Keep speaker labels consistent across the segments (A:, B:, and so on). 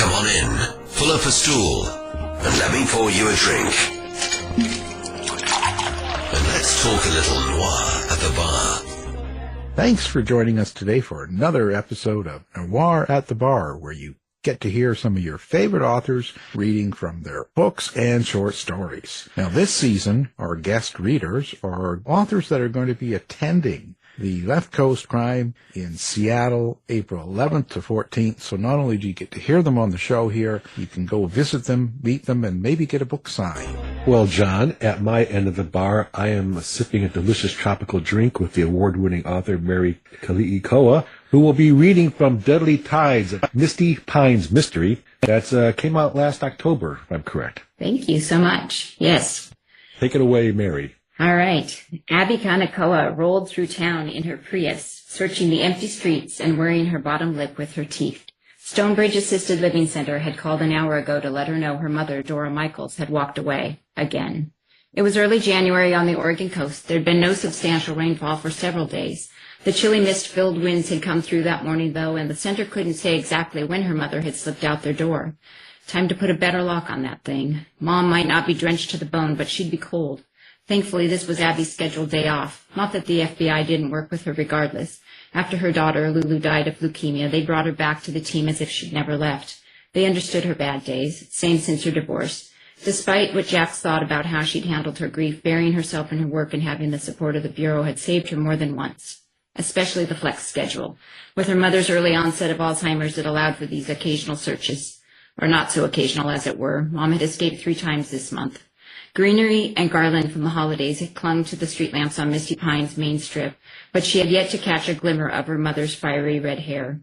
A: Come on in, pull up a stool, and let me pour you a drink. And let's talk a little noir at the bar.
B: Thanks for joining us today for another episode of Noir at the Bar, where you get to hear some of your favorite authors reading from their books and short stories. Now, this season, our guest readers are authors that are going to be attending the Left Coast Crime in Seattle, April 11th to 14th. So not only do you get to hear them on the show here, you can go visit them, meet them, and maybe get a book signed.
C: Well, John, at my end of the bar, I am sipping a delicious tropical drink with the award-winning author Mary Keliikoa, who will be reading from Deadly Tides, a Misty Pines mystery that came out last October, if I'm correct.
D: Thank you so much. Yes.
C: Take it away, Mary.
D: All right. Abby Keliikoa rolled through town in her Prius, searching the empty streets and worrying her bottom lip with her teeth. Stonebridge Assisted Living Center had called an hour ago to let her know her mother, Dora Michaels, had walked away again. It was early January on the Oregon coast. There had been no substantial rainfall for several days. The chilly mist-filled winds had come through that morning, though, and the center couldn't say exactly when her mother had slipped out their door. Time to put a better lock on that thing. Mom might not be drenched to the bone, but she'd be cold. Thankfully, this was Abby's scheduled day off. Not that the FBI didn't work with her regardless. After her daughter, Lulu, died of leukemia, they brought her back to the team as if she'd never left. They understood her bad days, same since her divorce. Despite what Jax thought about how she'd handled her grief, burying herself in her work and having the support of the Bureau had saved her more than once, especially the flex schedule. With her mother's early onset of Alzheimer's, it allowed for these occasional searches, or not so occasional as it were. Mom had escaped 3 times this month. Greenery and garland from the holidays had clung to the street lamps on Misty Pines' main strip, but she had yet to catch a glimmer of her mother's fiery red hair.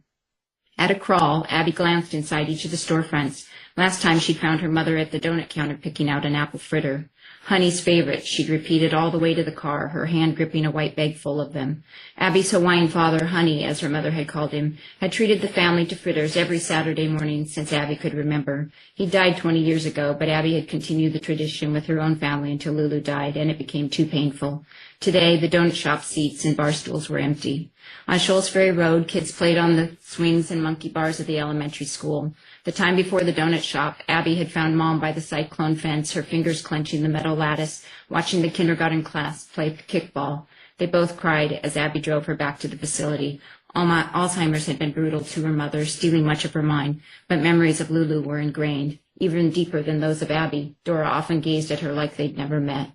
D: At a crawl, Abby glanced inside each of the storefronts. Last time she'd found her mother at the donut counter picking out an apple fritter. Honey's favorite, she'd repeated all the way to the car, her hand gripping a white bag full of them. Abby's Hawaiian father, Honey, as her mother had called him, had treated the family to fritters every Saturday morning since Abby could remember. He died 20 years ago, but Abby had continued the tradition with her own family until Lulu died, and it became too painful. Today, the donut shop seats and bar stools were empty. On Shoals Ferry Road, kids played on the swings and monkey bars of the elementary school. The time before the donut shop, Abby had found Mom by the cyclone fence, her fingers clenching the metal lattice, watching the kindergarten class play kickball. They both cried as Abby drove her back to the facility. Alzheimer's had been brutal to her mother, stealing much of her mind, but memories of Lulu were ingrained, even deeper than those of Abby. Dora often gazed at her like they'd never met.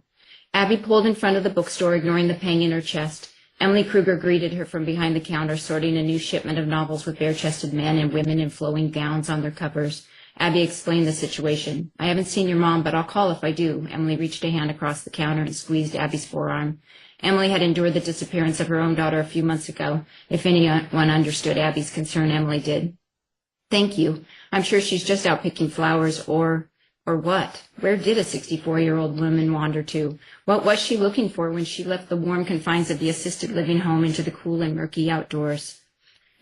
D: Abby pulled in front of the bookstore, ignoring the pang in her chest. Emily Kruger greeted her from behind the counter, sorting a new shipment of novels with bare-chested men and women in flowing gowns on their covers. Abby explained the situation. "I haven't seen your mom, but I'll call if I do." Emily reached a hand across the counter and squeezed Abby's forearm. Emily had endured the disappearance of her own daughter a few months ago. If anyone understood Abby's concern, Emily did. "Thank you. I'm sure she's just out picking flowers or what? Where did a 64-year-old woman wander to? What was she looking for when she left the warm confines of the assisted living home into the cool and murky outdoors?"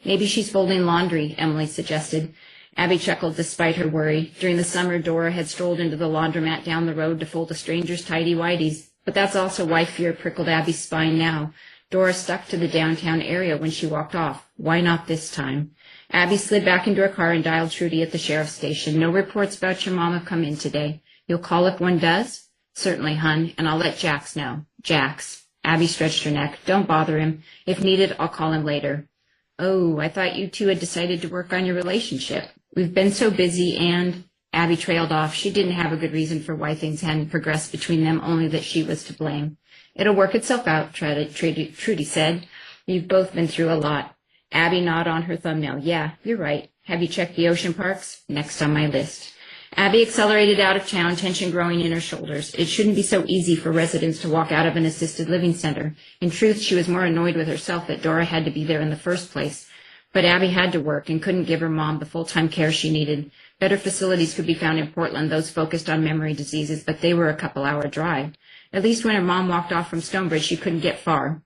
D: "Maybe she's folding laundry," Emily suggested. Abby chuckled despite her worry. During the summer, Dora had strolled into the laundromat down the road to fold a stranger's tidy-whities. But that's also why fear prickled Abby's spine now. Dora stuck to the downtown area when she walked off. Why not this time? Abby slid back into her car and dialed Trudy at the sheriff's station. "No reports about your mom have come in today. You'll call if one does?" "Certainly, hun, and I'll let Jax know." "Jax." Abby stretched her neck. "Don't bother him. If needed, I'll call him later." "Oh, I thought you two had decided to work on your relationship." "We've been so busy and—" Abby trailed off. She didn't have a good reason for why things hadn't progressed between them, only that she was to blame. "It'll work itself out," Trudy said. "You've both been through a lot." Abby gnawed on her thumbnail. "Yeah, you're right. Have you checked the ocean parks?" "Next on my list." Abby accelerated out of town, tension growing in her shoulders. It shouldn't be so easy for residents to walk out of an assisted living center. In truth, she was more annoyed with herself that Dora had to be there in the first place. But Abby had to work and couldn't give her mom the full-time care she needed. Better facilities could be found in Portland, those focused on memory diseases, but they were a couple-hour drive. At least when her mom walked off from Stonebridge, she couldn't get far.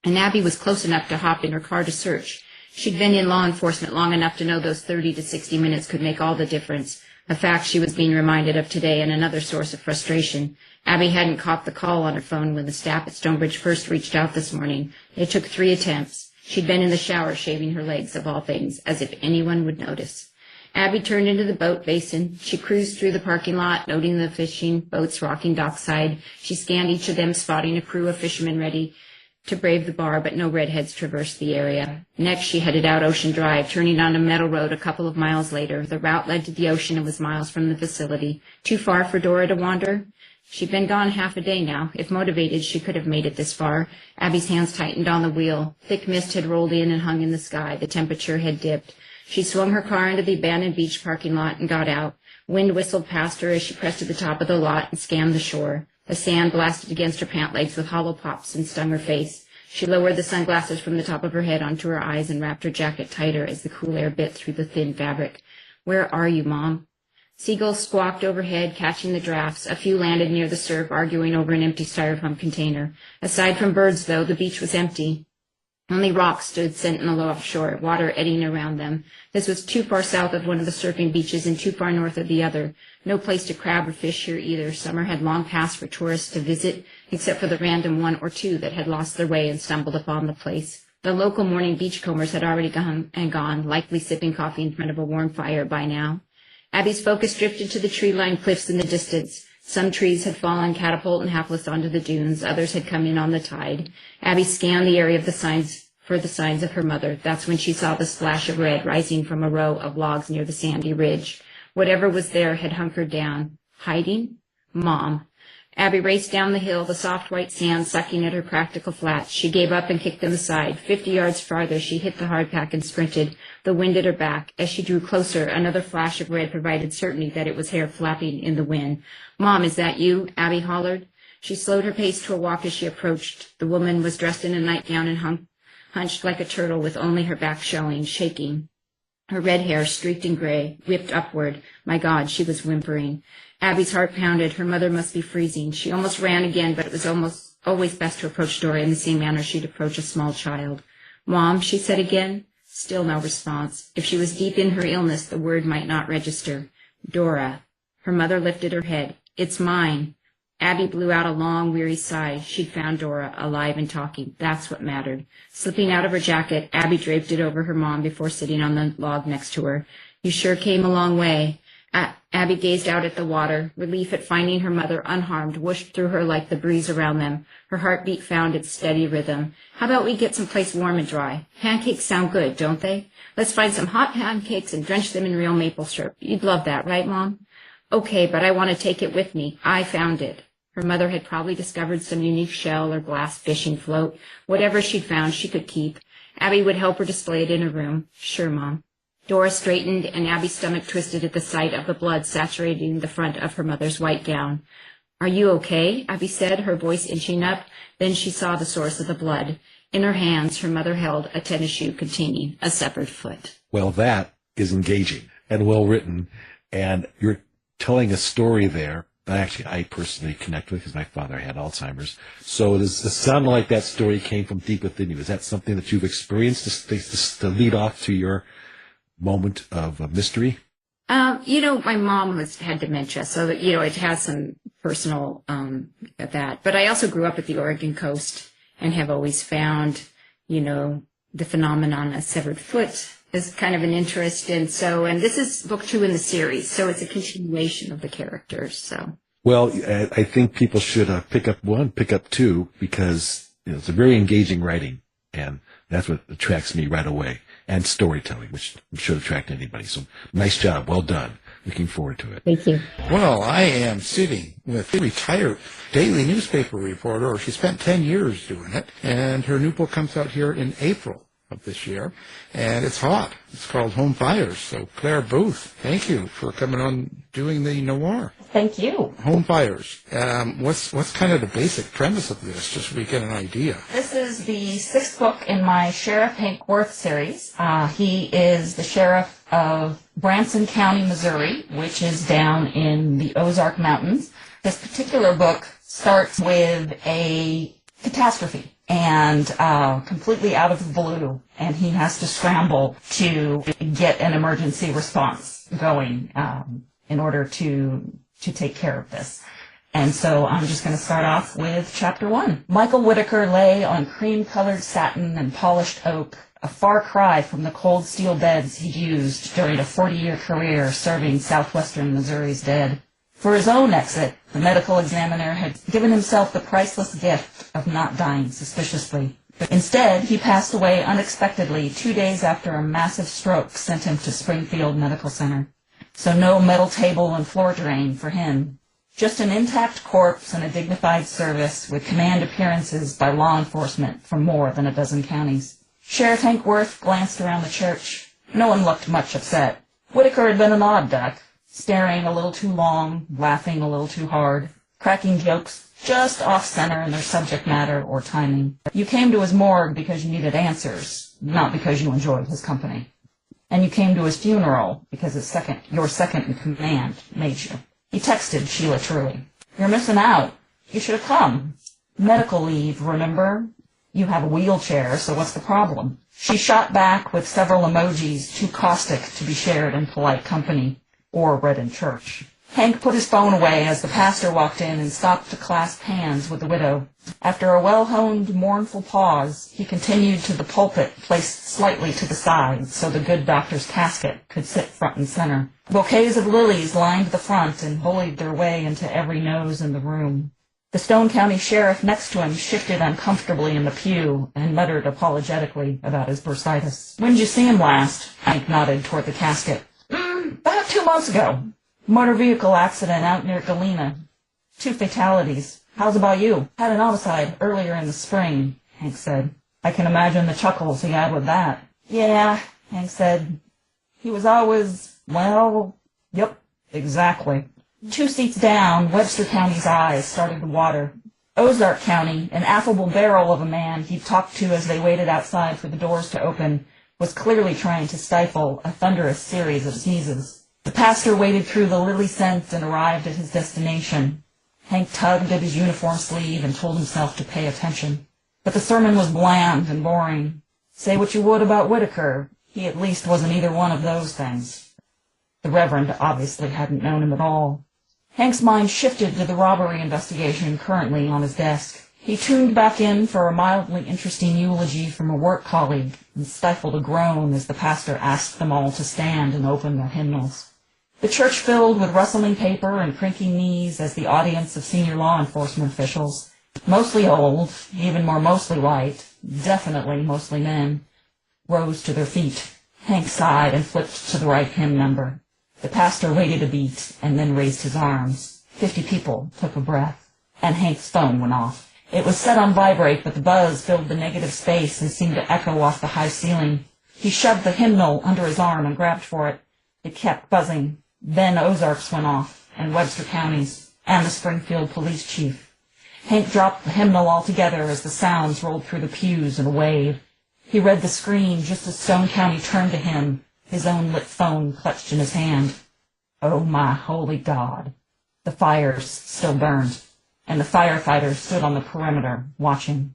D: And Abby was close enough to hop in her car to search. She'd been in law enforcement long enough to know those 30 to 60 minutes could make all the difference, a fact she was being reminded of today and another source of frustration. Abby hadn't caught the call on her phone when the staff at Stonebridge first reached out this morning. It took 3 attempts. She'd been in the shower shaving her legs, of all things, as if anyone would notice. Abby turned into the boat basin. She cruised through the parking lot, noting the fishing boats rocking dockside. She scanned each of them, spotting a crew of fishermen ready to brave the bar, but no redheads traversed the area. Next, she headed out Ocean Drive, turning on a metal road a couple of miles later. The route led to the ocean and was miles from the facility. Too far for Dora to wander? She'd been gone half a day now. If motivated, she could have made it this far. Abby's hands tightened on the wheel. Thick mist had rolled in and hung in the sky. The temperature had dipped. She swung her car into the abandoned beach parking lot and got out. Wind whistled past her as she pressed to the top of the lot and scanned the shore. The sand blasted against her pant legs with hollow pops and stung her face. She lowered the sunglasses from the top of her head onto her eyes and wrapped her jacket tighter as the cool air bit through the thin fabric. "Where are you, Mom?" Seagulls squawked overhead, catching the drafts. A few landed near the surf, arguing over an empty styrofoam container. Aside from birds, though, the beach was empty. Only rocks stood sentinel offshore, water eddying around them. This was too far south of one of the surfing beaches and too far north of the other. No place to crab or fish here either. Summer had long passed for tourists to visit, except for the random one or two that had lost their way and stumbled upon the place. The local morning beachcombers had already gone, likely sipping coffee in front of a warm fire by now. Abby's focus drifted to the tree-lined cliffs in the distance. Some trees had fallen catapult and hapless onto the dunes. Others had come in on the tide. Abby scanned the area of the signs for the signs of her mother. That's when she saw the splash of red rising from a row of logs near the sandy ridge. Whatever was there had hunkered down. Hiding? Mom. Abby raced down the hill, the soft white sand sucking at her practical flats. She gave up and kicked them aside. 50 yards farther, she hit the hardpack and sprinted, the wind at her back. As she drew closer, another flash of red provided certainty that it was hair flapping in the wind. "Mom, is that you?" Abby hollered. She slowed her pace to a walk as she approached. The woman was dressed in a nightgown and hunched like a turtle with only her back showing, shaking. Her red hair, streaked in gray, whipped upward. My God, she was whimpering. Abby's heart pounded. Her mother must be freezing. She almost ran again, but it was always best to approach Dora in the same manner she'd approach a small child. "Mom," she said again. Still no response. If she was deep in her illness, the word might not register. "Dora." Her mother lifted her head. "It's mine." Abby blew out a long, weary sigh. She'd found Dora, alive and talking. That's what mattered. Slipping out of her jacket, Abby draped it over her mom before sitting on the log next to her. "You sure came a long way." Abby gazed out at the water. Relief at finding her mother unharmed whooshed through her like the breeze around them. Her heartbeat found its steady rhythm. "How about we get someplace warm and dry? Pancakes sound good, don't they? Let's find some hot pancakes and drench them in real maple syrup. You'd love that, right, Mom?" "Okay, but I want to take it with me. I found it." Her mother had probably discovered some unique shell or glass fishing float. Whatever she'd found, she could keep. Abby would help her display it in her room. "Sure, Mom." Dora straightened, and Abby's stomach twisted at the sight of the blood saturating the front of her mother's white gown. "Are you okay?" Abby said, her voice inching up. Then she saw the source of the blood. In her hands, her mother held a tennis shoe containing a severed foot.
C: Well, that is engaging and well written, and you're telling a story there that actually I personally connect with because my father had Alzheimer's. So does it sound like that story came from deep within you? Is that something that you've experienced to lead off to your moment of mystery?
D: My mom had dementia, so that, it has some personal that. But I also grew up at the Oregon coast and have always found, the phenomenon of severed foot is kind of an interest. And this is book 2 in the series, so it's a continuation of the characters. So.
C: Well, I think people should pick up 1, pick up 2, because it's a very engaging writing, and that's what attracts me right away. And storytelling, which should attract anybody. So nice job. Well done. Looking forward to it.
D: Thank you.
B: Well, I am sitting with a retired daily newspaper reporter, or she spent 10 years doing it, and her new book comes out here in April of this year, and it's hot. It's called Home Fires. So Claire Booth, thank you for coming on doing the Noir.
E: Thank you.
B: Home Fires. What's kind of the basic premise of this, just so we get an idea?
E: This is the 6th book in my Sheriff Hank Worth series. He is the sheriff of Branson County, Missouri, which is down in the Ozark Mountains. This particular book starts with a catastrophe and completely out of the blue, and he has to scramble to get an emergency response going in order to take care of this. And so I'm just going to start off with chapter 1. Michael Whitaker lay on cream-colored satin and polished oak a far cry from the cold steel beds he'd used during a 40-year career serving southwestern Missouri's dead. For his own exit, the medical examiner had given himself the priceless gift of not dying suspiciously. But instead, he passed away unexpectedly 2 days after a massive stroke sent him to Springfield Medical Center. So no metal table and floor drain for him. Just an intact corpse and a dignified service with command appearances by law enforcement from more than a dozen counties. Sheriff Hank Worth glanced around the church. No one looked much upset. Whitaker had been an odd duck, staring a little too long, laughing a little too hard, cracking jokes just off-center in their subject matter or timing. You came to his morgue because you needed answers, not because you enjoyed his company. And you came to his funeral because your second in command made you. He texted Sheila Truly. "You're missing out. You should have come. Medical leave, remember? You have a wheelchair, so what's the problem?" She shot back with several emojis too caustic to be shared in polite company or read in church. Hank put his phone away as the pastor walked in and stopped to clasp hands with the widow. After a well-honed, mournful pause, he continued to the pulpit placed slightly to the side so the good doctor's casket could sit front and center. Bouquets of lilies lined the front and bullied their way into every nose in the room. The Stone County sheriff next to him shifted uncomfortably in the pew and muttered apologetically about his bursitis. "When did you see him last?" Hank nodded toward the casket. "About 2 months ago. Motor vehicle accident out near Galena. 2 fatalities. How's about you?" "Had an homicide earlier in the spring," Hank said. "I can imagine the chuckles he had with that." "Yeah," Hank said. "He was always, well, yep, exactly." 2 seats down, Webster County's eyes started to water. Ozark County, an affable barrel of a man he'd talked to as they waited outside for the doors to open, was clearly trying to stifle a thunderous series of sneezes. The pastor waded through the lily scent and arrived at his destination. Hank tugged at his uniform sleeve and told himself to pay attention. But the sermon was bland and boring. Say what you would about Whitaker, he at least wasn't either one of those things. The Reverend obviously hadn't known him at all. Hank's mind shifted to the robbery investigation currently on his desk. He tuned back in for a mildly interesting eulogy from a work colleague and stifled a groan as the pastor asked them all to stand and open their hymnals. The church filled with rustling paper and crinking knees as the audience of senior law enforcement officials, mostly old, even more mostly white, definitely mostly men, rose to their feet. Hank sighed and flipped to the right hymn number. The pastor waited a beat and then raised his arms. 50 people took a breath, and Hank's phone went off. It was set on vibrate, but the buzz filled the negative space and seemed to echo off the high ceiling. He shoved the hymnal under his arm and grabbed for it. It kept buzzing. Then Ozarks went off, and Webster County's, and the Springfield police chief. Hank dropped the hymnal altogether as the sounds rolled through the pews in a wave. He read the screen just as Stone County turned to him, his own lit phone clutched in his hand. Oh, my holy God. The fires still burned, and the firefighters stood on the perimeter, watching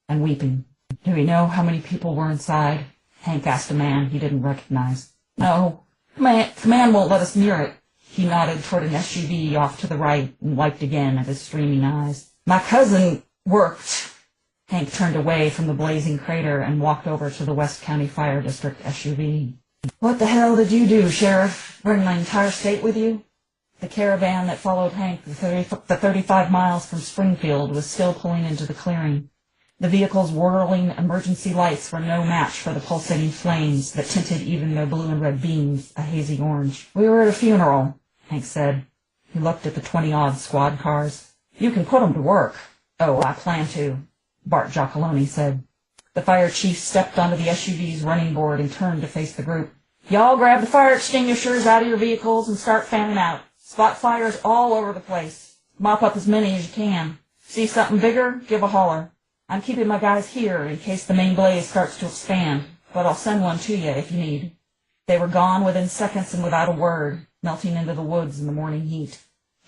E: and weeping. "Do we know how many people were inside?" Hank asked a man he didn't recognize. "No. Command won't let us near it." He nodded toward an SUV off to the right and wiped again at his streaming eyes. "My cousin worked." Hank turned away from the blazing crater and walked over to the West County Fire District SUV. "What the hell did you do, Sheriff? Bring my entire state with you?" The caravan that followed Hank the 35 miles from Springfield was still pulling into the clearing. The vehicle's whirling emergency lights were no match for the pulsating flames that tinted even their blue and red beams a hazy orange. "We were at a funeral," Hank said. He looked at the 20-odd squad cars. "You can put 'em to work." "Oh, I plan to," Bart Giacalone said. The fire chief stepped onto the SUV's running board and turned to face the group. "Y'all grab the fire extinguishers out of your vehicles and start fanning out. Spot fires all over the place. Mop up as many as you can. See something bigger, give a holler. I'm keeping my guys here in case the main blaze starts to expand, but I'll send one to you if you need." They were gone within seconds and without a word, melting into the woods in the morning heat.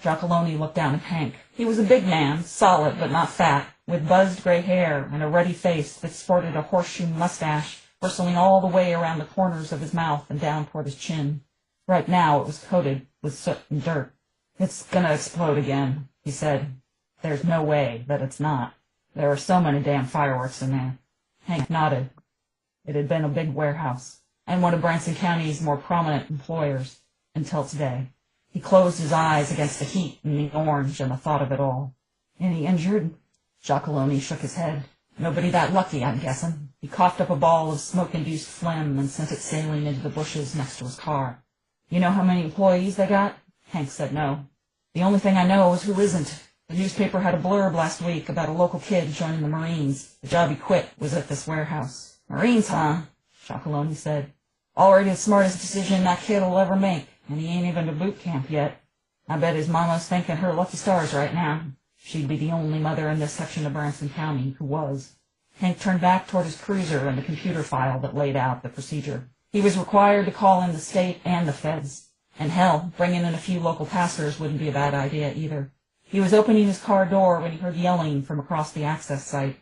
E: Giacalone looked down at Hank. He was a big man, solid but not fat, with buzzed gray hair and a ruddy face that sported a horseshoe mustache bristling all the way around the corners of his mouth and down toward his chin. Right now it was coated with soot and dirt. "It's gonna explode again," he said. "There's no way that it's not. There are so many damn fireworks in there." Hank nodded. It had been a big warehouse, and one of Branson County's more prominent employers, until today. He closed his eyes against the heat and the orange and the thought of it all. Any injured? Giacalone shook his head. Nobody that lucky, I'm guessing. He coughed up a ball of smoke-induced phlegm and sent it sailing into the bushes next to his car. You know how many employees they got? Hank said no. The only thing I know is who isn't. The newspaper had a blurb last week about a local kid joining the Marines. The job he quit was at this warehouse. Marines, huh? Giacalone said. Already the smartest decision that kid'll ever make, and he ain't even to boot camp yet. I bet his mama's thanking her lucky stars right now. She'd be the only mother in this section of Branson County who was. Hank turned back toward his cruiser and the computer file that laid out the procedure. He was required to call in the state and the feds. And hell, bringing in a few local pastors wouldn't be a bad idea either. He was opening his car door when he heard yelling from across the access site.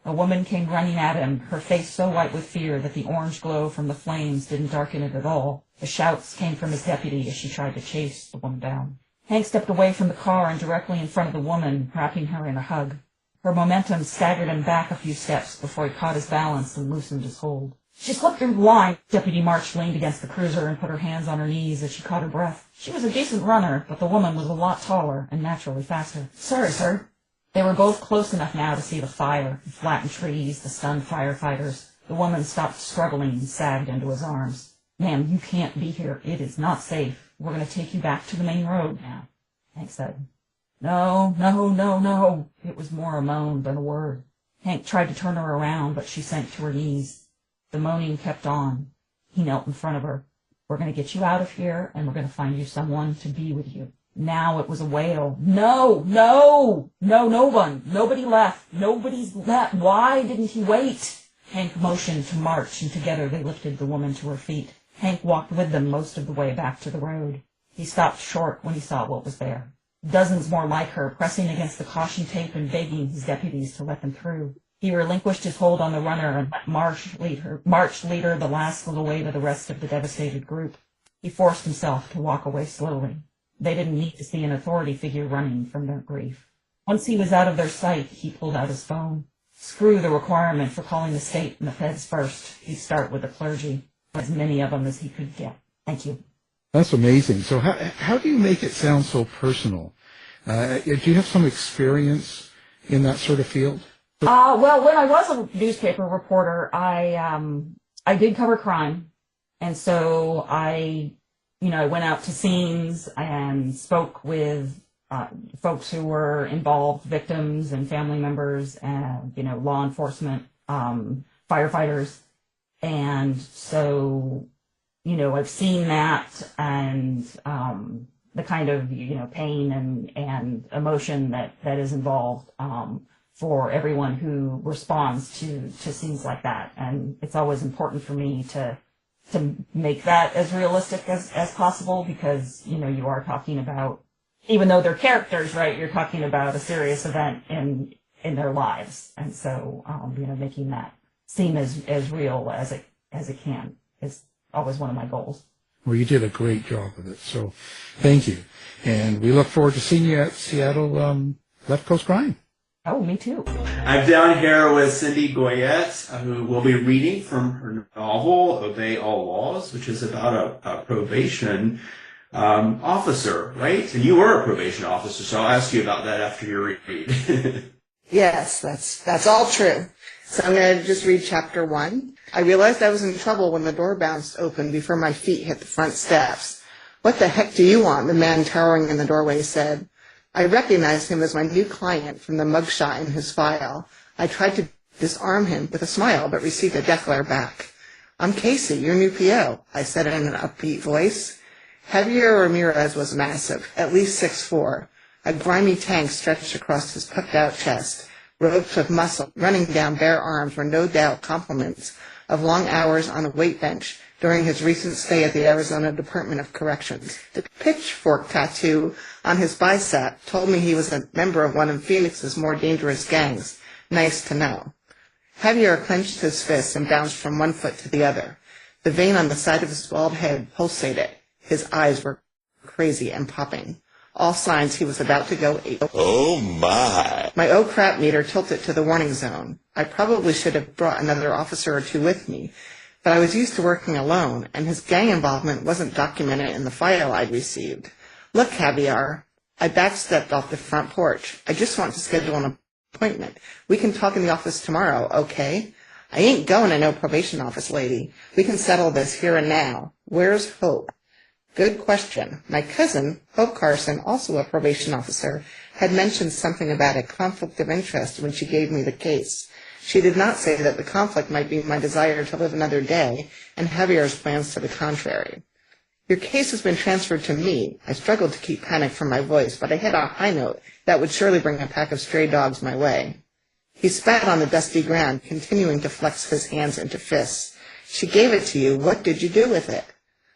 E: A woman came running at him, her face so white with fear that the orange glow from the flames didn't darken it at all. The shouts came from his deputy as she tried to chase the woman down. Hank stepped away from the car and directly in front of the woman, wrapping her in a hug. Her momentum staggered him back a few steps before he caught his balance and loosened his hold. She slipped through the line. Deputy March leaned against the cruiser and put her hands on her knees as she caught her breath. She was a decent runner, but the woman was a lot taller and naturally faster. Sorry, sir. They were both close enough now to see the fire, the flattened trees, the stunned firefighters. The woman stopped struggling and sagged into his arms. Ma'am, you can't be here. It is not safe. We're going to take you back to the main road now, Hank said. No, no, no, no. It was more a moan than a word. Hank tried to turn her around, but she sank to her knees. The moaning kept on. He knelt in front of her. We're going to get you out of here, and we're going to find you someone to be with you. Now it was a wail. No, no, no, no one. Nobody left. Nobody's left. Why didn't he wait? Hank motioned to March, and together they lifted the woman to her feet. Hank walked with them most of the way back to the road. He stopped short when he saw what was there. Dozens more like her, pressing against the caution tape and begging his deputies to let them through. He relinquished his hold on the runner and let March lead her the last little way to the rest of the devastated group. He forced himself to walk away slowly. They didn't need to see an authority figure running from their grief. Once he was out of their sight, he pulled out his phone. Screw the requirement for calling the state and the feds first. He'd start with the clergy, as many of them as he could get. Thank you.
B: That's amazing. So how do you make it sound so personal? Do you have some experience in that sort of field?
E: Well, when I was a newspaper reporter, I did cover crime. And so I went out to scenes and spoke with folks who were involved, victims and family members and, law enforcement, firefighters. And so, I've seen that and the kind of, pain and emotion that is involved for everyone who responds to scenes like that. And it's always important for me to make that as realistic as possible because, you are talking about, even though they're characters, right, you're talking about a serious event in their lives. And so, making that seem as real as it can is always one of my goals.
B: Well, you did a great job with it, so thank you. And we look forward to seeing you at Seattle Left Coast Crime.
E: Oh, me too.
F: I'm down here with Cindy Goyette, who will be reading from her novel, Obey All Laws, which is about a probation officer, right? And you were a probation officer, so I'll ask you about that after you read.
G: Yes, that's all true. So I'm going to just read chapter 1. I realized I was in trouble when the door bounced open before my feet hit the front steps. What the heck do you want? The man towering in the doorway said. I recognized him as my new client from the mugshot in his file. I tried to disarm him with a smile, but received a death glare back. I'm Casey, your new PO, I said in an upbeat voice. Javier Ramirez was massive, at least 6'4". A grimy tank stretched across his puffed-out chest. Ropes of muscle running down bare arms were no doubt compliments of long hours on a weight bench during his recent stay at the Arizona Department of Corrections. The pitchfork tattoo on his bicep told me he was a member of one of Phoenix's more dangerous gangs. Nice to know. Javier clenched his fists and bounced from one foot to the other. The vein on the side of his bald head pulsated. His eyes were crazy and popping. all signs he was about to go ape.
A: Oh my.
G: My oh crap meter tilted to the warning zone. I probably should have brought another officer or two with me, but I was used to working alone, and his gang involvement wasn't documented in the file I'd received. Look, Javier, I backstepped off the front porch. I just want to schedule an appointment. We can talk in the office tomorrow, okay? I ain't going to no probation office, lady. We can settle this here and now. Where's Hope? Good question. My cousin, Hope Carson, also a probation officer, had mentioned something about a conflict of interest when she gave me the case. She did not say that the conflict might be my desire to live another day, and Javier's plans to the contrary. Your case has been transferred to me. I struggled to keep panic from my voice, but I hit a high note that would surely bring a pack of stray dogs my way. He spat on the dusty ground, continuing to flex his hands into fists. She gave it to you. What did you do with it?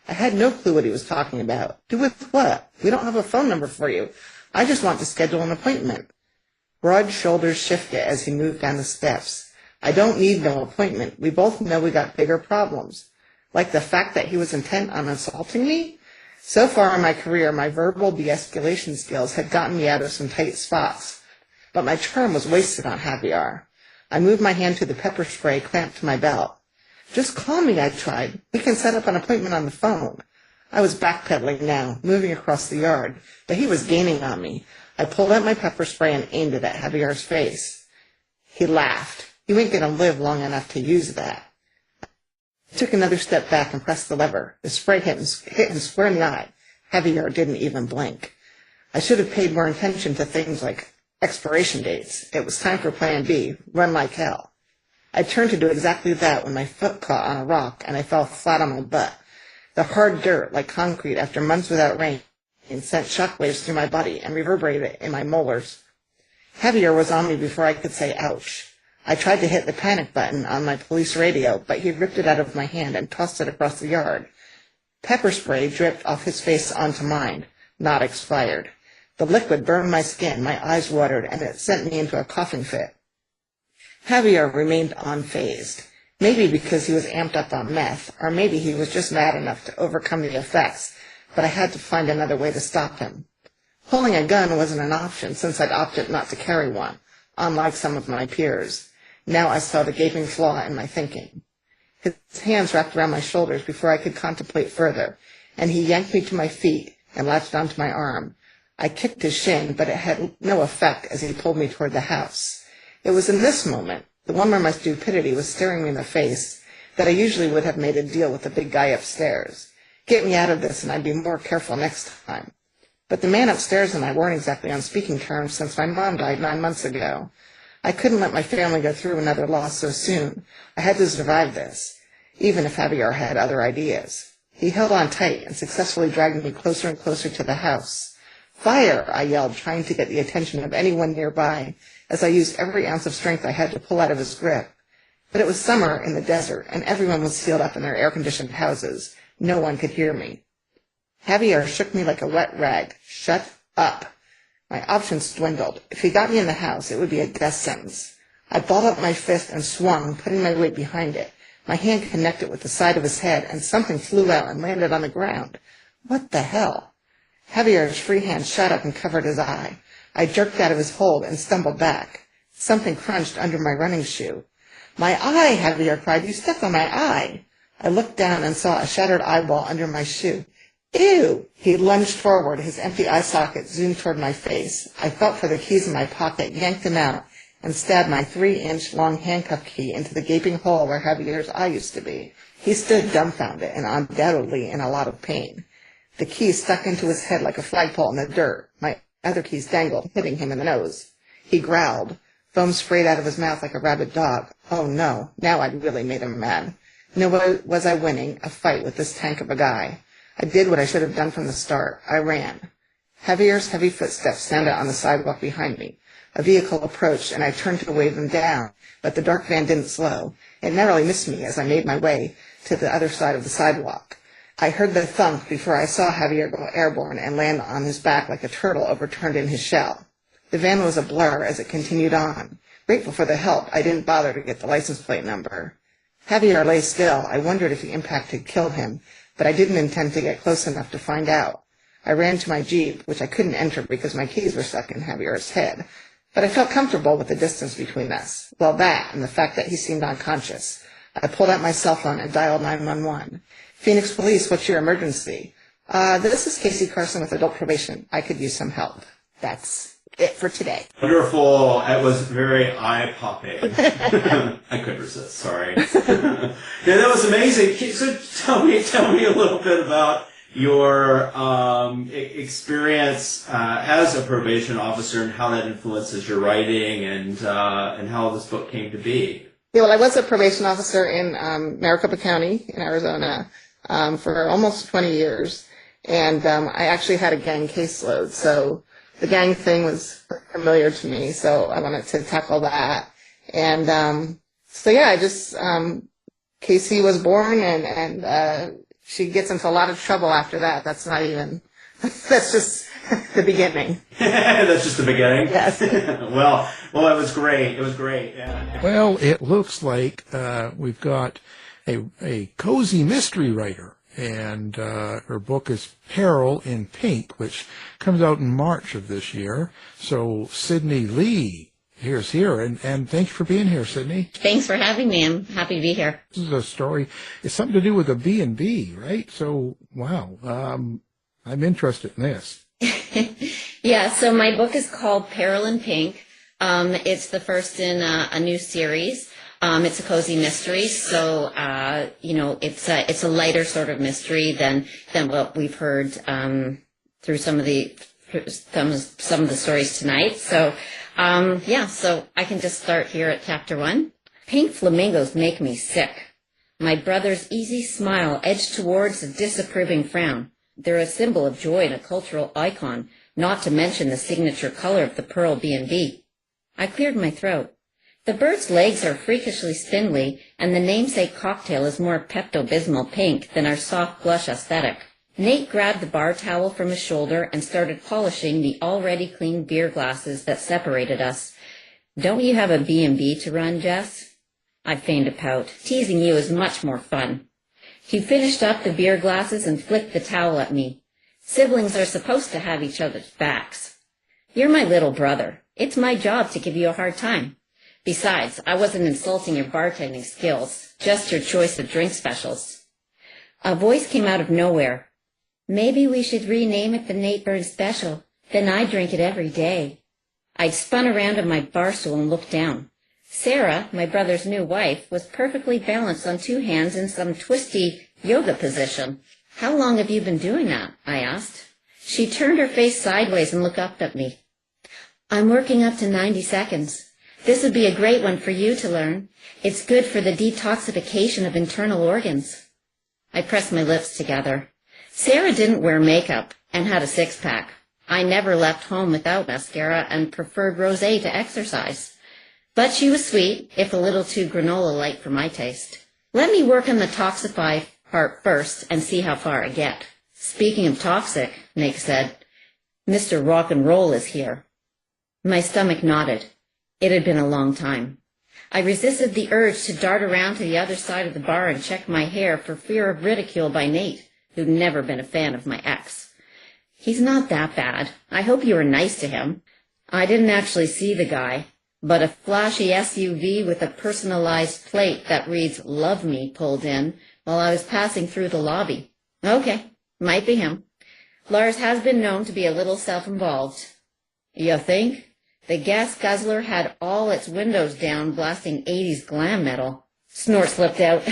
G: I had no clue what he was talking about. Do with what? We don't have a phone number for you. I just want to schedule an appointment. Broad shoulders shifted as he moved down the steps. I don't need no appointment. We both know we got bigger problems. Like the fact that he was intent on assaulting me? So far in my career, my verbal de-escalation skills had gotten me out of some tight spots. But my charm was wasted on Javier. I moved my hand to the pepper spray clamped to my belt. Just call me, I tried. We can set up an appointment on the phone. I was backpedaling now, moving across the yard, but he was gaining on me. I pulled out my pepper spray and aimed it at Javier's face. He laughed. You ain't going to live long enough to use that. I took another step back and pressed the lever. The spray hit him square in the eye. Javier didn't even blink. I should have paid more attention to things like expiration dates. It was time for Plan B, run like hell. I turned to do exactly that when my foot caught on a rock and I fell flat on my butt. The hard dirt, like concrete after months without rain, sent shockwaves through my body and reverberated in my molars. Javier was on me before I could say ouch. I tried to hit the panic button on my police radio, but he ripped it out of my hand and tossed it across the yard. Pepper spray dripped off his face onto mine, not expired. The liquid burned my skin, my eyes watered, and it sent me into a coughing fit. Javier remained unfazed, maybe because he was amped up on meth, or maybe he was just mad enough to overcome the effects, but I had to find another way to stop him. Pulling a gun wasn't an option since I'd opted not to carry one, unlike some of my peers. Now I saw the gaping flaw in my thinking. His hands wrapped around my shoulders before I could contemplate further, and he yanked me to my feet and latched onto my arm. I kicked his shin, but it had no effect as he pulled me toward the house. It was in this moment, the one where my stupidity was staring me in the face, that I usually would have made a deal with the big guy upstairs. Get me out of this and I'd be more careful next time. But the man upstairs and I weren't exactly on speaking terms since my mom died 9 months ago. I couldn't let my family go through another loss so soon. I had to survive this, even if Javier had other ideas. He held on tight and successfully dragged me closer and closer to the house. Fire! I yelled, trying to get the attention of anyone nearby, as I used every ounce of strength I had to pull out of his grip. But it was summer in the desert, and everyone was sealed up in their air-conditioned houses. No one could hear me. Javier shook me like a wet rag. Shut up. My options dwindled. If he got me in the house, it would be a death sentence. I balled up my fist and swung, putting my weight behind it. My hand connected with the side of his head, and something flew out and landed on the ground. What the hell? Javier's free hand shot up and covered his eye. I jerked out of his hold and stumbled back. Something crunched under my running shoe. My eye, Javier cried. You stepped on my eye. I looked down and saw a shattered eyeball under my shoe. Ew! He lunged forward, his empty eye socket zoomed toward my face. I felt for the keys in my pocket, yanked them out, and stabbed my 3-inch long handcuff key into the gaping hole where Javier's eye used to be. He stood dumbfounded and undoubtedly in a lot of pain. The key stuck into his head like a flagpole in the dirt. My other keys dangled, hitting him in the nose. He growled. Foam sprayed out of his mouth like a rabid dog. Oh no, now I'd really made him mad. No was I winning a fight with this tank of a guy. I did what I should have done from the start. I ran. Javier's heavy footsteps sounded on the sidewalk behind me. A vehicle approached, and I turned to wave them down, but the dark van didn't slow. It narrowly missed me as I made my way to the other side of the sidewalk. I heard the thunk before I saw Javier go airborne and land on his back like a turtle overturned in his shell. The van was a blur as it continued on. Grateful for the help, I didn't bother to get the license plate number. Javier lay still. I wondered if the impact had killed him, but I didn't intend to get close enough to find out. I ran to my Jeep, which I couldn't enter because my keys were stuck in Javier's head. But I felt comfortable with the distance between us. Well, that and the fact that he seemed unconscious. I pulled out my cell phone and dialed 911. Phoenix Police, what's your emergency? This is Casey Carson with adult probation. I could use some help. That's it for today.
F: Wonderful. It was very eye-popping. I couldn't resist. Sorry. Yeah, that was amazing. So tell me a little bit about your experience as a probation officer and how that influences your writing and how this book came to be.
G: Yeah, well, I was a probation officer in Maricopa County in Arizona for almost 20 years, and I actually had a gang caseload, so the gang thing was familiar to me, so I wanted to tackle that. And so, yeah, I just, Casey was born, and she gets into a lot of trouble after that. That's not even, that's just the beginning.
F: That's just the beginning?
G: Yes.
F: Well, it was great. It was great. Yeah.
B: Well, it looks like we've got a cozy mystery writer, and her book is Peril in Pink, which comes out in March of this year. So Sydney Leigh here's here, and thanks for being here, Sydney.
D: Thanks for having me. I'm happy to be here.
B: This is a story. It's something to do with a B&B, right? So, wow, I'm interested in this.
D: Yeah, so my book is called Peril in Pink. It's the first in a new series. It's a cozy mystery, so it's a lighter sort of mystery than what we've heard through some of the stories tonight. So so I can just start here at chapter 1. Pink flamingos make me sick. My brother's easy smile edged towards a disapproving frown. They're a symbol of joy and a cultural icon, not to mention the signature color of the Pearl B&B. I cleared my throat. The bird's legs are freakishly spindly, and the namesake cocktail is more Pepto-Bismol pink than our soft blush aesthetic. Nate grabbed the bar towel from his shoulder and started polishing the already clean beer glasses that separated us. Don't you have a B&B to run, Jess? I feigned a pout. Teasing you is much more fun. He finished up the beer glasses and flicked the towel at me. Siblings are supposed to have each other's backs. You're my little brother. It's my job to give you a hard time. Besides, I wasn't insulting your bartending skills, just your choice of drink specials. A voice came out of nowhere. Maybe we should rename it the Nate Burn Special. Then I drink it every day. I'd spun around on my bar stool and looked down. Sarah, my brother's new wife, was perfectly balanced on 2 hands in some twisty yoga position. How long have you been doing that? I asked. She turned her face sideways and looked up at me. I'm working up to 90 seconds. This would be a great one for you to learn. It's good for the detoxification of internal organs. I pressed my lips together. Sarah didn't wear makeup and had a 6-pack. I never left home without mascara and preferred rosé to exercise. But she was sweet, if a little too granola-like for my taste. Let me work on the toxify part first and see how far I get. Speaking of toxic, Nick said, Mr. Rock and Roll is here. My stomach nodded. It had been a long time. I resisted the urge to dart around to the other side of the bar and check my hair for fear of ridicule by Nate, who'd never been a fan of my ex. He's not that bad. I hope you were nice to him. I didn't actually see the guy, but a flashy SUV with a personalized plate that reads Love Me pulled in while I was passing through the lobby. Okay, might be him. Lars has been known to be a little self-involved. You think? The gas guzzler had all its windows down, blasting 80s glam metal. Snort slipped out.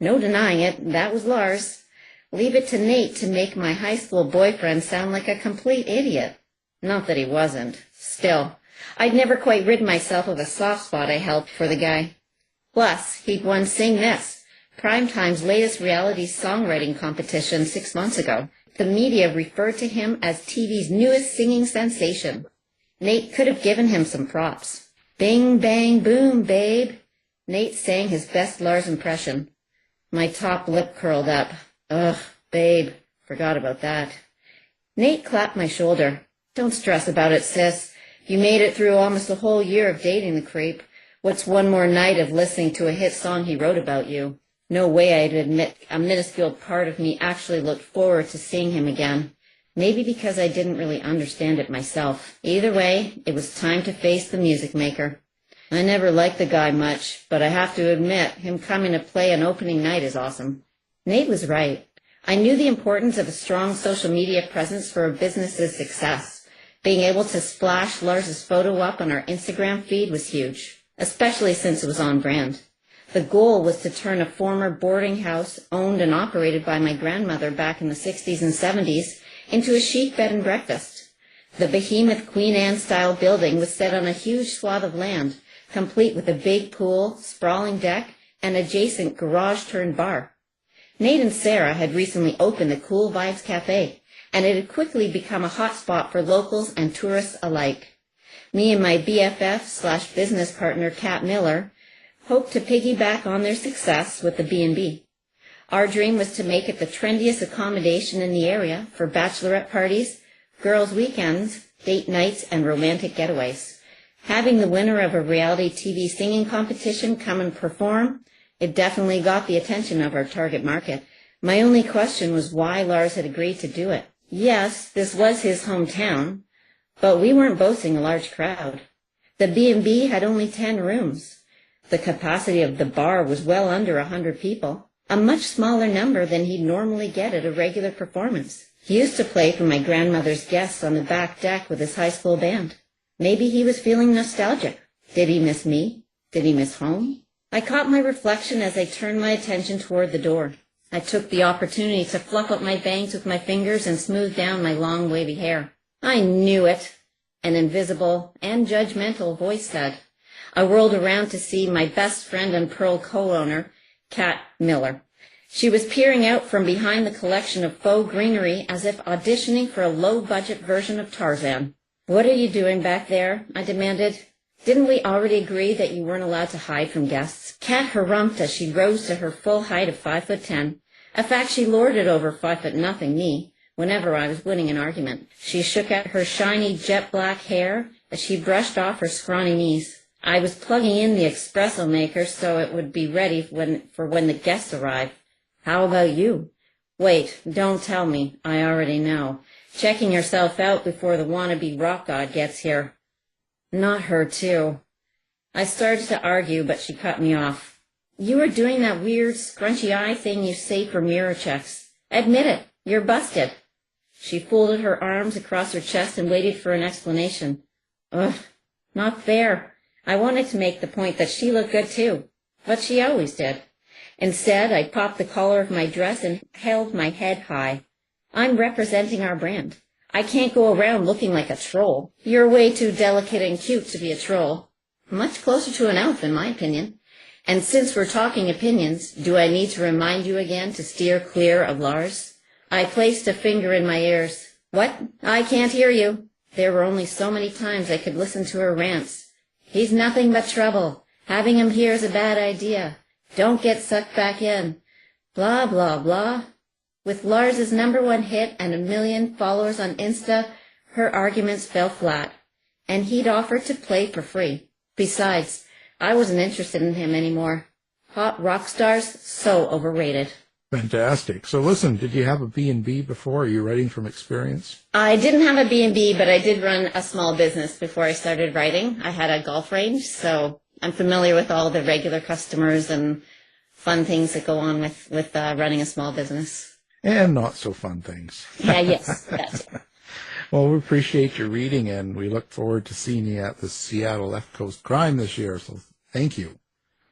D: No denying it, that was Lars. Leave it to Nate to make my high school boyfriend sound like a complete idiot. Not that he wasn't. Still, I'd never quite rid myself of a soft spot I held for the guy. Plus, he'd won Sing This, Primetime's latest reality songwriting competition 6 months ago. The media referred to him as TV's newest singing sensation. Nate could have given him some props. Bing, bang, boom, babe. Nate sang his best Lars impression. My top lip curled up. Ugh, babe. Forgot about that. Nate clapped my shoulder. Don't stress about it, sis. You made it through almost a whole year of dating the creep. What's one more night of listening to a hit song he wrote about you? No way I'd admit a minuscule part of me actually looked forward to seeing him again. Maybe because I didn't really understand it myself. Either way, it was time to face the music maker. I never liked the guy much, but I have to admit, him coming to play an opening night is awesome. Nate was right. I knew the importance of a strong social media presence for a business's success. Being able to splash Lars's photo up on our Instagram feed was huge, especially since it was on brand. The goal was to turn a former boarding house owned and operated by my grandmother back in the 60s and 70s into a chic bed and breakfast. The behemoth Queen Anne-style building was set on a huge swath of land, complete with a big pool, sprawling deck, and adjacent garage-turned-bar. Nate and Sarah had recently opened the Cool Vibes Cafe, and it had quickly become a hot spot for locals and tourists alike. Me and my BFF/business partner, Kat Miller, hoped to piggyback on their success with the B&B. Our dream was to make it the trendiest accommodation in the area for bachelorette parties, girls' weekends, date nights, and romantic getaways. Having the winner of a reality TV singing competition come and perform, it definitely got the attention of our target market. My only question was why Lars had agreed to do it. Yes, this was his hometown, but we weren't boasting a large crowd. The B&B had only 10 rooms. The capacity of the bar was well under 100 people, a much smaller number than he'd normally get at a regular performance. He used to play for my grandmother's guests on the back deck with his high school band. Maybe he was feeling nostalgic. Did he miss me? Did he miss home? I caught my reflection as I turned my attention toward the door. I took the opportunity to fluff up my bangs with my fingers and smooth down my long wavy hair. I knew it, an invisible and judgmental voice said. I whirled around to see my best friend and Pearl co-owner, Kat Miller. She was peering out from behind the collection of faux greenery as if auditioning for a low-budget version of Tarzan. "What are you doing back there?" I demanded. "Didn't we already agree that you weren't allowed to hide from guests?" Kat harumphed as she rose to her full height of 5'10", a fact she lorded over 5'0" me whenever I was winning an argument. She shook out her shiny jet-black hair as she brushed off her scrawny knees. I was plugging in the espresso maker so it would be ready for when the guests arrived. "How about you?" "Wait, don't tell me. I already know. Checking yourself out before the wannabe rock god gets here." "Not her, too." I started to argue, but she cut me off. "You were doing that weird scrunchy eye thing you say for mirror checks. Admit it. You're busted." She folded her arms across her chest and waited for an explanation. Ugh, not fair. I wanted to make the point that she looked good, too. But she always did. Instead, I popped the collar of my dress and held my head high. "I'm representing our brand. I can't go around looking like a troll. You're way too delicate and cute to be a troll. Much closer to an elf, in my opinion. And since we're talking opinions, do I need to remind you again to steer clear of Lars?" I placed a finger in my ears. "What? I can't hear you." There were only so many times I could listen to her rants. "He's nothing but trouble. Having him here is a bad idea. Don't get sucked back in. Blah, blah, blah." With Lars's #1 hit and 1 million followers on Insta, her arguments fell flat, and he'd offered to play for free. Besides, I wasn't interested in him anymore. Hot rock stars, so overrated.
B: Fantastic. So listen, did you have a B&B before? Are you writing from experience?
D: I didn't have a B&B, but I did run a small business before I started writing. I had a golf range, so I'm familiar with all the regular customers and fun things that go on with running a small business.
B: And not so fun things.
D: Yeah, yes, that's it.
B: Well, we appreciate your reading, and we look forward to seeing you at the Seattle Left Coast Crime this year, so thank you.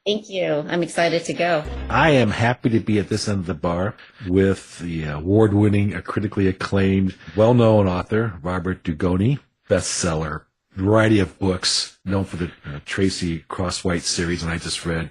D: Thank you. I'm excited to go.
C: I am happy to be at this end of the bar with the award-winning, critically acclaimed, well-known author, Robert Dugoni, bestseller, variety of books, known for the Tracy Crosswhite series, and I just read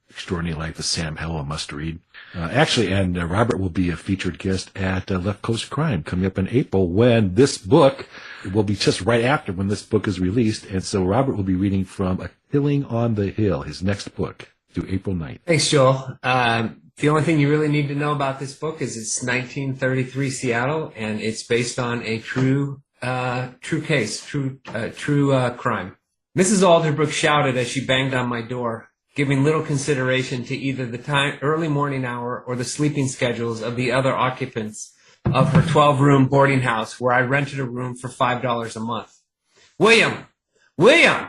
C: Extraordinary Life of Sam Hell, a must-read. And Robert will be a featured guest at Left Coast Crime coming up in April when this book will be just right after when this book is released. And so Robert will be reading from A Killing on the Hill, his next book, through April 9th.
H: Thanks, Joel. The only thing you really need to know about this book is it's 1933 Seattle, and it's based on a true case, true crime. Mrs. Alderbrook shouted as she banged on my door, giving little consideration to either the early morning hour or the sleeping schedules of the other occupants of her 12-room boarding house where I rented a room for $5 a month. William! William!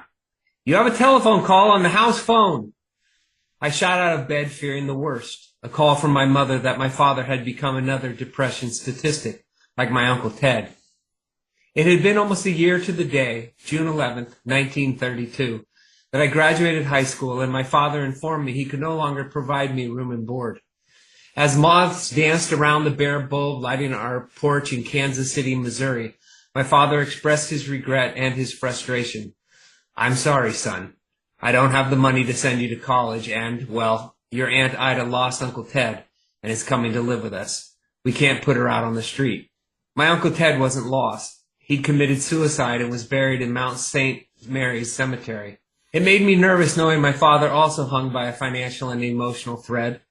H: You have a telephone call on the house phone. I shot out of bed fearing the worst, a call from my mother that my father had become another depression statistic, like my Uncle Ted. It had been almost a year to the day, June 11th, 1932, that I graduated high school, and my father informed me he could no longer provide me room and board. As moths danced around the bare bulb lighting our porch in Kansas City, Missouri, my father expressed his regret and his frustration. I'm sorry, son. I don't have the money to send you to college, and, well, your Aunt Ida lost Uncle Ted and is coming to live with us. We can't put her out on the street. My Uncle Ted wasn't lost. He'd committed suicide and was buried in Mount St. Mary's Cemetery. It made me nervous knowing my father also hung by a financial and emotional thread.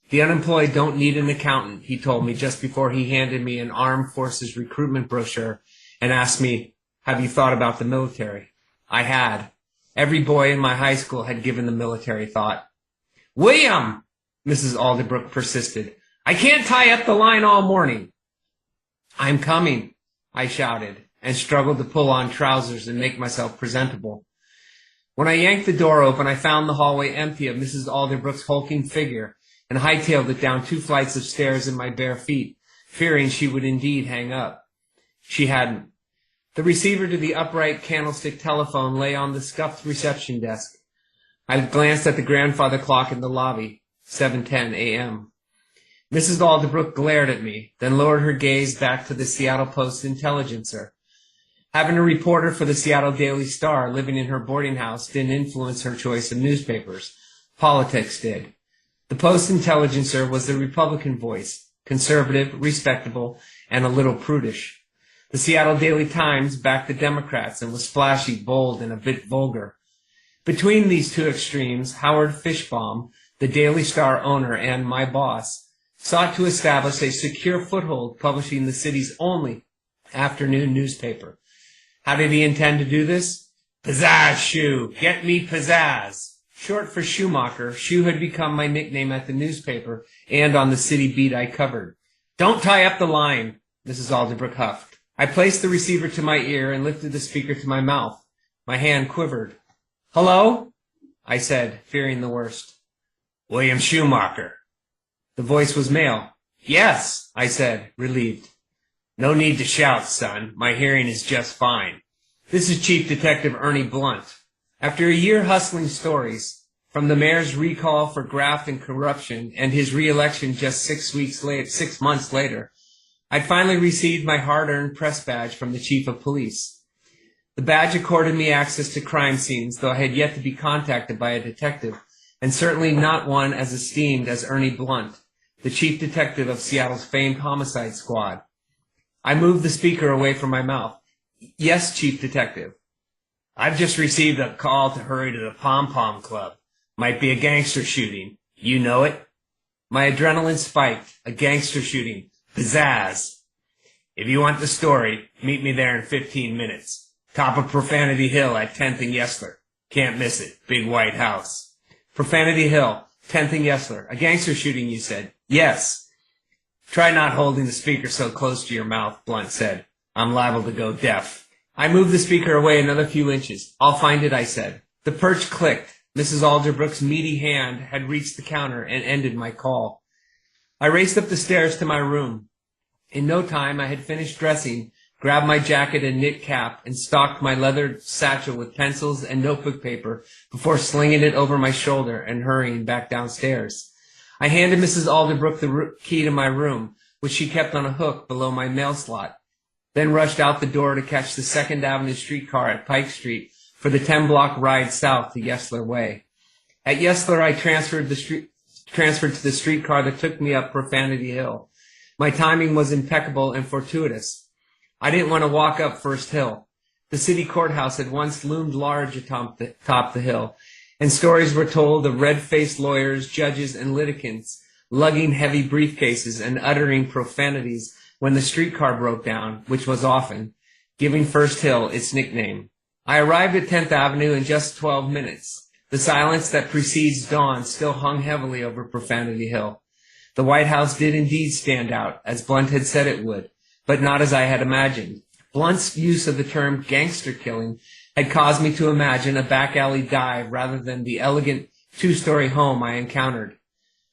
H: The unemployed don't need an accountant, he told me just before he handed me an armed forces recruitment brochure and asked me, have you thought about the military? I had. Every boy in my high school had given the military thought. William! Mrs. Alderbrook persisted. I can't tie up the line all morning. I'm coming, I shouted, and struggled to pull on trousers and make myself presentable. When I yanked the door open, I found the hallway empty of Mrs. Alderbrook's hulking figure and hightailed it down 2 flights of stairs in my bare feet, fearing she would indeed hang up. She hadn't. The receiver to the upright candlestick telephone lay on the scuffed reception desk. I glanced at the grandfather clock in the lobby, 7:10 a.m. Mrs. Alderbrook glared at me, then lowered her gaze back to the Seattle Post-Intelligencer. Having a reporter for the Seattle Daily Star living in her boarding house didn't influence her choice of newspapers. Politics did. The Post-Intelligencer was the Republican voice, conservative, respectable, and a little prudish. The Seattle Daily Times backed the Democrats and was flashy, bold, and a bit vulgar. Between these two extremes, Howard Fishbaum, the Daily Star owner and my boss, sought to establish a secure foothold publishing the city's only afternoon newspaper. How did he intend to do this? Pizzazz Shoe! Get me pizzazz! Short for Schumacher, Shoe had become my nickname at the newspaper and on the city beat I covered. Don't tie up the line, Mrs. Alderbrook huffed. I placed the receiver to my ear and lifted the speaker to my mouth. My hand quivered. Hello? I said, fearing the worst. William Schumacher. The voice was male. Yes, I said, relieved. No need to shout, son. My hearing is just fine. This is Chief Detective Ernie Blunt. After a year hustling stories, from the mayor's recall for graft and corruption and his re-election just 6 months later, I'd finally received my hard-earned press badge from the chief of police. The badge accorded me access to crime scenes, though I had yet to be contacted by a detective, and certainly not one as esteemed as Ernie Blunt, the chief detective of Seattle's famed homicide squad. I moved the speaker away from my mouth. Yes, Chief Detective. I've just received a call to hurry to the Pom Pom Club. Might be a gangster shooting. You know it? My adrenaline spiked. A gangster shooting. Pizzazz. If you want the story, meet me there in 15 minutes. Top of Profanity Hill at 10th and Yesler. Can't miss it. Big white house. Profanity Hill, 10th and Yesler. A gangster shooting, you said? Yes. Try not holding the speaker so close to your mouth, Blunt said. I'm liable to go deaf. I moved the speaker away another few inches. I'll find it, I said. The perch clicked. Mrs. Alderbrook's meaty hand had reached the counter and ended my call. I raced up the stairs to my room. In no time, I had finished dressing, grabbed my jacket and knit cap, and stocked my leather satchel with pencils and notebook paper before slinging it over my shoulder and hurrying back downstairs. I handed Mrs. Alderbrook the key to my room, which she kept on a hook below my mail slot, then rushed out the door to catch the 2nd Avenue streetcar at Pike Street for the 10-block ride south to Yesler Way. At Yesler, I transferred to the streetcar that took me up Profanity Hill. My timing was impeccable and fortuitous. I didn't want to walk up First Hill. The city courthouse had once loomed large atop the hill, and stories were told of red-faced lawyers, judges, and litigants lugging heavy briefcases and uttering profanities when the streetcar broke down, which was often, giving First Hill its nickname. I arrived at 10th Avenue in just 12 minutes. The silence that precedes dawn still hung heavily over Profanity Hill. The White House did indeed stand out, as Blunt had said it would, but not as I had imagined. Blunt's use of the term gangster killing had caused me to imagine a back alley dive rather than the elegant two-story home I encountered.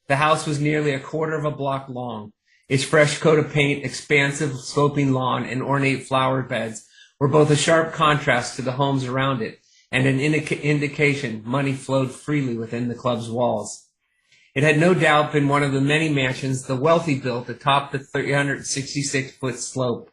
H: The house was nearly a quarter of a block long. Its fresh coat of paint, expansive sloping lawn, and ornate flower beds were both a sharp contrast to the homes around it and an indication money flowed freely within the club's walls. It had no doubt been one of the many mansions the wealthy built atop the 366-foot slope.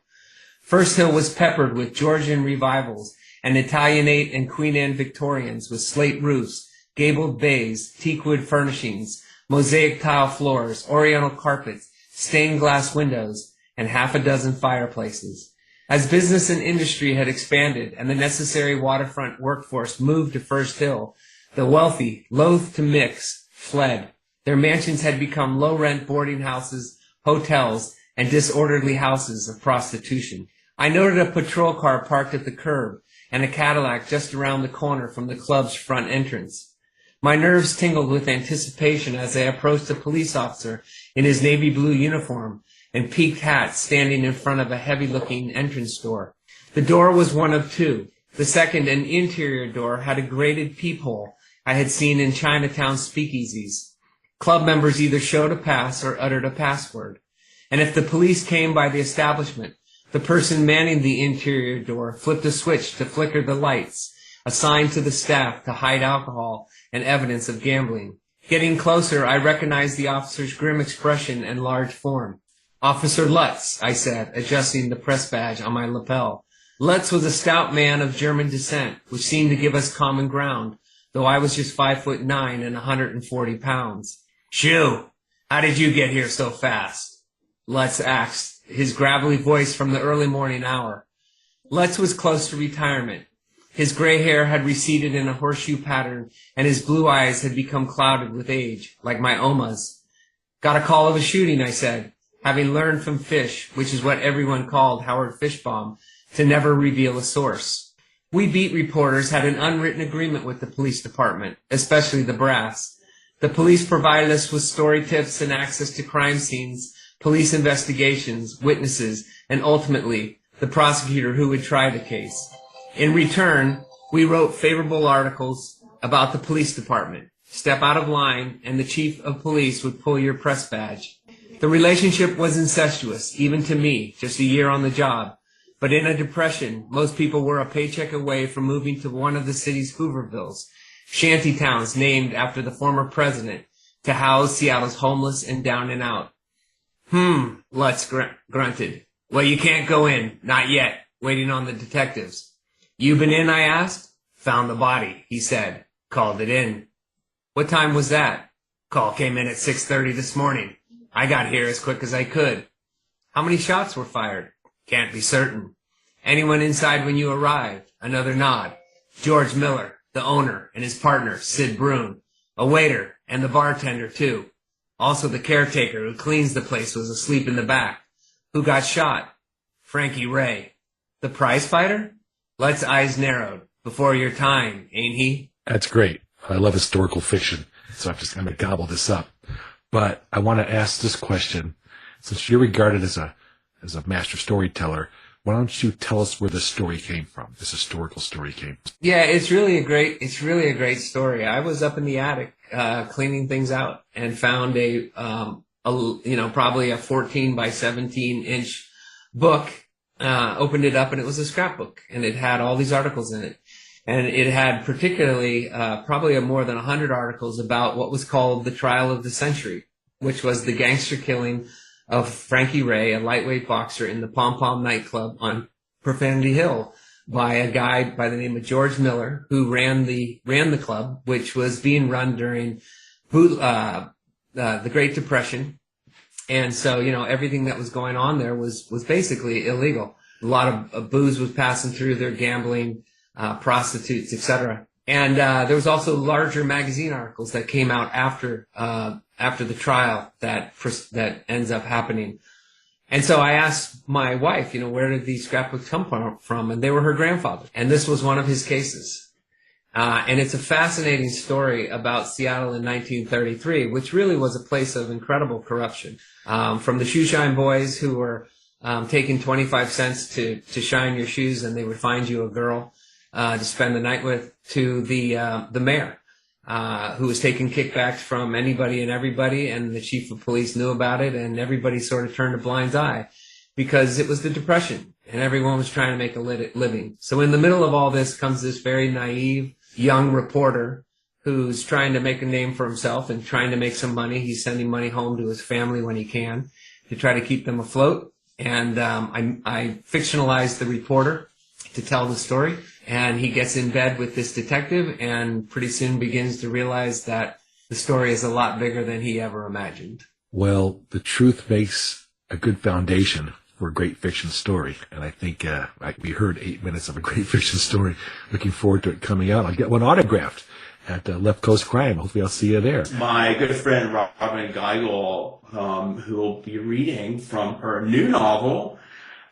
H: First Hill was peppered with Georgian revivals and Italianate and Queen Anne Victorians with slate roofs, gabled bays, teakwood furnishings, mosaic tile floors, oriental carpets, stained glass windows, and half a dozen fireplaces. As business and industry had expanded and the necessary waterfront workforce moved to First Hill, the wealthy, loath to mix, fled. Their mansions had become low-rent boarding houses, hotels, and disorderly houses of prostitution. I noted a patrol car parked at the curb and a Cadillac just around the corner from the club's front entrance. My nerves tingled with anticipation as I approached a police officer in his navy blue uniform and peaked hat standing in front of a heavy-looking entrance door. The door was one of two. The second, an interior door, had a grated peephole I had seen in Chinatown speakeasies. Club members either showed a pass or uttered a password. And if the police came by the establishment, the person manning the interior door flipped a switch to flicker the lights, assigned to the staff to hide alcohol and evidence of gambling. Getting closer, I recognized the officer's grim expression and large form. "Officer Lutz," I said, adjusting the press badge on my lapel. Lutz was a stout man of German descent, which seemed to give us common ground, though I was just 5'9" and 140 pounds. "Shoo, how did you get here so fast?" Lutz asked, his gravelly voice from the early morning hour. Lutz was close to retirement. His gray hair had receded in a horseshoe pattern, and his blue eyes had become clouded with age, like my Oma's. "Got a call of a shooting," I said, having learned from Fish, which is what everyone called Howard Fishbaum, to never reveal a source. We beat reporters had an unwritten agreement with the police department, especially the brass. The police provided us with story tips and access to crime scenes, police investigations, witnesses, and ultimately, the prosecutor who would try the case. In return, we wrote favorable articles about the police department. Step out of line, and the chief of police would pull your press badge. The relationship was incestuous, even to me, just a year on the job. But in a depression, most people were a paycheck away from moving to one of the city's Hoovervilles, shanty towns named after the former president, to house Seattle's homeless and down and out. Lutz grunted. "Well, you can't go in. Not yet. Waiting on the detectives." "You been in?" I asked. "Found the body," he said. "Called it in." "What time was that?" "Call came in at 6:30 this morning. I got here as quick as I could." "How many shots were fired?" "Can't be certain." "Anyone inside when you arrived?" Another nod. "George Miller, the owner, and his partner, Sid Brune. A waiter, and the bartender, too. Also the caretaker who cleans the place was asleep in the back." "Who got shot?" "Frankie Ray." "The prize fighter?" Lutz's eyes narrowed. "Before your time, ain't he?"
C: That's great. I love historical fiction, so I'm just going to gobble this up. But I want to ask this question. Since you're regarded as a master storyteller, why don't you tell us where this story came from, this historical story came from?
H: Yeah, it's really a great story. I was up in the attic, cleaning things out and found probably a 14 by 17 inch book, opened it up and it was a scrapbook and it had all these articles in it. And it had particularly, probably more than 100 articles about what was called the trial of the century, which was the gangster killing of Frankie Ray, a lightweight boxer in the Pom Pom nightclub on Profanity Hill, by a guy by the name of George Miller, who ran the club, which was being run during the Great Depression. And so, everything that was going on there was basically illegal. A lot of booze was passing through there, gambling, prostitutes, etc. And there was also larger magazine articles that came out after the trial that ends up happening. And so I asked my wife, where did these scrapbooks come from? And they were her grandfather. And this was one of his cases. And it's a fascinating story about Seattle in 1933, which really was a place of incredible corruption. From the shoeshine boys who were taking 25 cents to shine your shoes, and they would find you a girl to spend the night with, to the mayor, who was taking kickbacks from anybody and everybody, and the chief of police knew about it, and everybody sort of turned a blind eye because it was the Depression, and everyone was trying to make a living. So in the middle of all this comes this very naive young reporter who's trying to make a name for himself and trying to make some money. He's sending money home to his family when he can to try to keep them afloat. And I fictionalized the reporter to tell the story. And he gets in bed with this detective and pretty soon begins to realize that the story is a lot bigger than he ever imagined.
C: Well, the truth makes a good foundation for a great fiction story. And I think we heard 8 minutes of a great fiction story. Looking forward to it coming out. I'll get one autographed at Left Coast Crime. Hopefully I'll see you there.
F: My good friend Robyn Gigl, who will be reading from her new novel,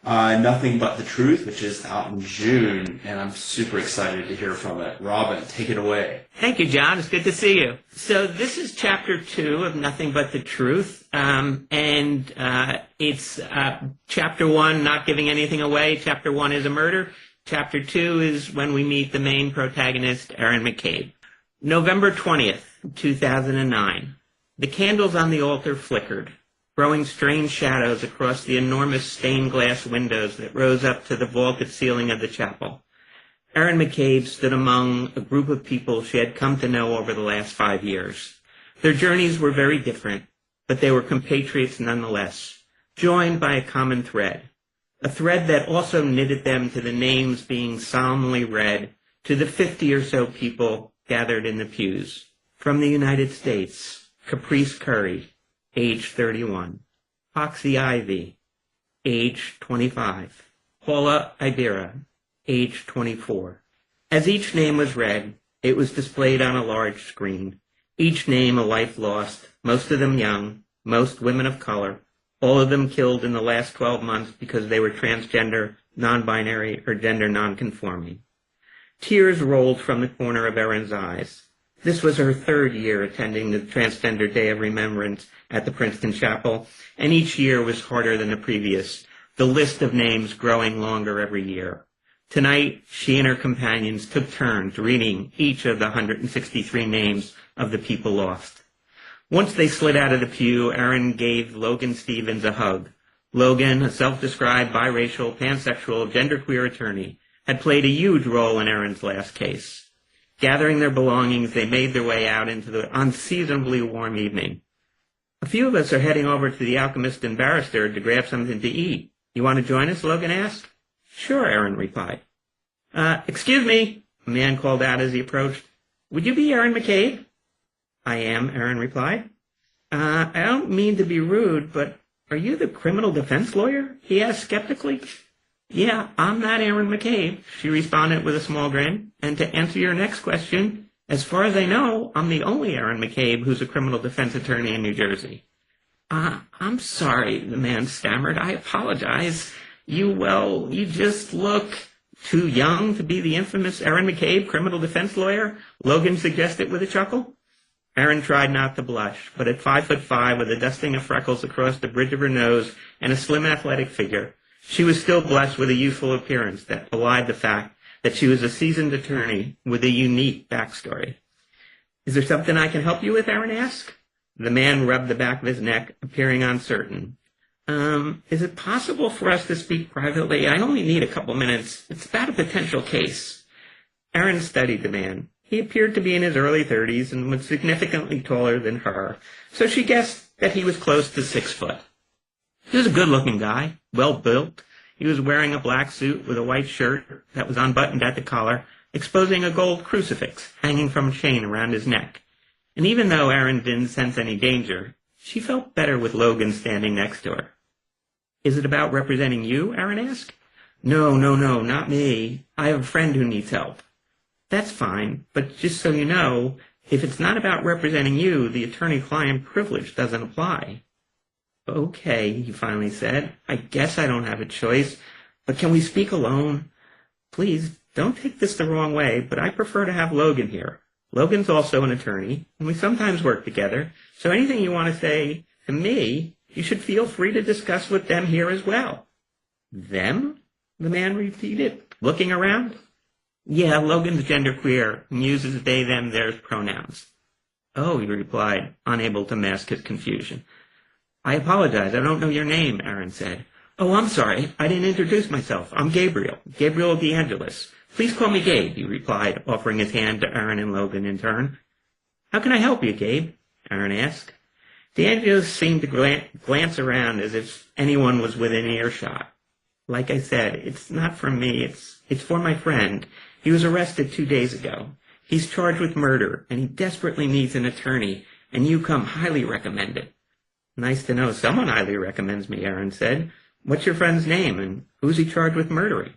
F: Nothing But the Truth, which is out in June, and I'm super excited to hear from it. Robyn, take it away.
I: Thank you, John. It's good to see you. So this is chapter 2 of Nothing But the Truth, and it's chapter 1, not giving anything away. Chapter 1 is a murder. Chapter 2 is when we meet the main protagonist, Erin McCabe. November 20th, 2009. The candles on the altar flickered, throwing strange shadows across the enormous stained glass windows that rose up to the vaulted ceiling of the chapel. Erin McCabe stood among a group of people she had come to know over the last 5 years. Their journeys were very different, but they were compatriots nonetheless, joined by a common thread, a thread that also knitted them to the names being solemnly read to the 50 or so people gathered in the pews. From the United States, Caprice Curry, age 31. Foxy Ivy, age 25. Paula Ibera, age 24. As each name was read, it was displayed on a large screen. Each name a life lost, most of them young, most women of color, all of them killed in the last 12 months because they were transgender, non-binary, or gender non-conforming. Tears rolled from the corner of Erin's eyes. This was her 3rd year attending the Transgender Day of Remembrance at the Princeton Chapel, and each year was harder than the previous, the list of names growing longer every year. Tonight, she and her companions took turns reading each of the 163 names of the people lost. Once they slid out of the pew, Erin gave Logan Stevens a hug. Logan, a self-described biracial, pansexual, genderqueer attorney, had played a huge role in Erin's last case. Gathering their belongings, they made their way out into the unseasonably warm evening. A few of us are heading over to the Alchemist and Barrister to grab something to eat. You want to join us? Logan asked. Sure, Erin replied. Excuse me, a man called out as he approached. Would you be Erin McCabe? I am, Erin replied. I don't mean to be rude, but are you the criminal defense lawyer? He asked skeptically. Yeah, I'm not Erin McCabe, she responded with a small grin. And to answer your next question, as far as I know, I'm the only Erin McCabe who's a criminal defense attorney in New Jersey. I'm sorry, the man stammered. I apologize. You just look too young to be the infamous Erin McCabe, criminal defense lawyer, Logan suggested with a chuckle. Erin tried not to blush, but at 5'5", with a dusting of freckles across the bridge of her nose and a slim athletic figure, she was still blessed with a youthful appearance that belied the fact that she was a seasoned attorney with a unique backstory. Is there something I can help you with, Erin asked. The man rubbed the back of his neck, appearing uncertain. Is it possible for us to speak privately? I only need a couple minutes. It's about a potential case. Erin studied the man. He appeared to be in his early 30s and was significantly taller than her, so she guessed that he was close to 6 foot. He was a good-looking guy, well-built. He was wearing a black suit with a white shirt that was unbuttoned at the collar, exposing a gold crucifix hanging from a chain around his neck. And even though Erin didn't sense any danger, she felt better with Logan standing next to her. Is it about representing you? Erin asked. No, not me. I have a friend who needs help. That's fine, but just so you know, if it's not about representing you, the attorney-client privilege doesn't apply. Okay, he finally said. I guess I don't have a choice, but can we speak alone? Please, Don't take this the wrong way, but I prefer to have Logan here. Logan's also an attorney, and we sometimes work together, so anything you want to say to me, you should feel free to discuss with them here as well. Them? The man repeated, looking around. Yeah, Logan's genderqueer and uses they, them, theirs pronouns. Oh, he replied, unable to mask his confusion. I apologize, I don't know your name, Aaron said. Oh, I'm sorry, I didn't introduce myself. I'm Gabriel DeAngelis. Please call me Gabe, he replied, offering his hand to Aaron and Logan in turn. How can I help you, Gabe? Aaron asked. DeAngelis seemed to glance around as if anyone was within earshot. Like I said, it's not for me, it's for my friend. He was arrested 2 days ago. He's charged with murder, and he desperately needs an attorney, and you come highly recommended. Nice to know someone highly recommends me, Aaron said. What's your friend's name, and who's he charged with murdering?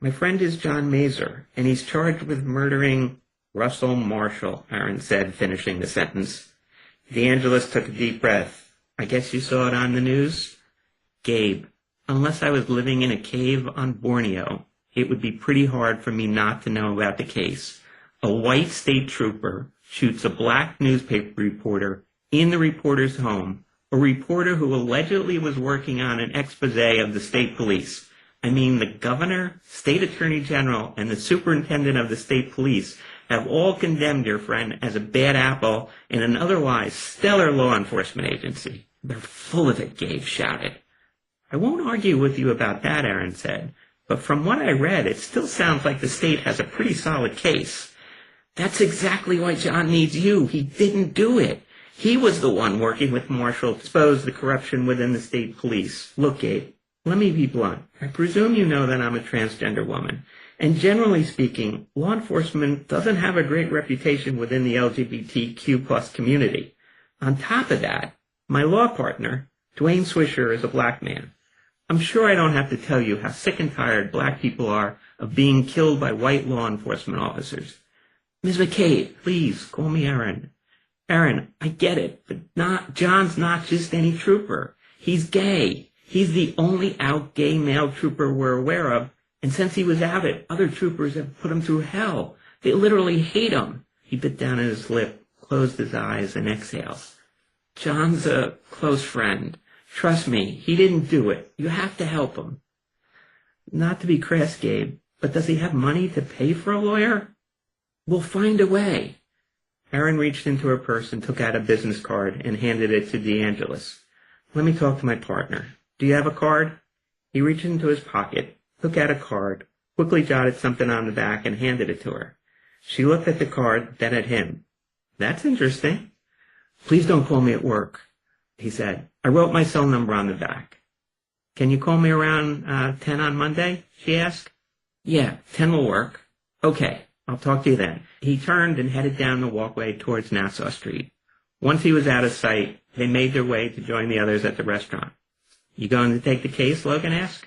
I: My friend is John Mazer, and he's charged with murdering Russell Marshall, Aaron said, finishing the sentence. DeAngelis took a deep breath. I guess you saw it on the news? Gabe, unless I was living in a cave on Borneo, it would be pretty hard for me not to know about the case. A white state trooper shoots a black newspaper reporter in the reporter's home, a reporter who allegedly was working on an expose of the state police. I mean, the governor, state attorney general, and the superintendent of the state police have all condemned your friend as a bad apple in an otherwise stellar law enforcement agency. They're full of it, Gabe shouted. I won't argue with you about that, Aaron said, but from what I read, it still sounds like the state has a pretty solid case. That's exactly why John needs you. He didn't do it. He was the one working with Marshall to expose the corruption within the state police. Look, Gabe, let me be blunt. I presume you know that I'm a transgender woman. And generally speaking, law enforcement doesn't have a great reputation within the LGBTQ plus community. On top of that, my law partner, Dwayne Swisher, is a black man. I'm sure I don't have to tell you how sick and tired black people are of being killed by white law enforcement officers. Ms. McCabe, please call me Aaron. Aaron, I get it, but John's not just any trooper. He's gay. He's the only out gay male trooper we're aware of, and since he was outed, other troopers have put him through hell. They literally hate him. He bit down on his lip, closed his eyes, and exhales. John's a close friend. Trust me, he didn't do it. You have to help him. Not to be crass, Gabe, but does he have money to pay for a lawyer? We'll find a way. Aaron reached into her purse and took out a business card and handed it to DeAngelis. Let me talk to my partner. Do you have a card? He reached into his pocket, took out a card, quickly jotted something on the back, and handed it to her. She looked at the card, then at him. That's interesting. Please don't call me at work, he said. I wrote my cell number on the back. Can you call me around 10 on Monday? She asked. Yeah, 10 will work. Okay, I'll talk to you then. He turned and headed down the walkway towards Nassau Street. Once he was out of sight, they made their way to join the others at the restaurant. You going to take the case? Logan asked.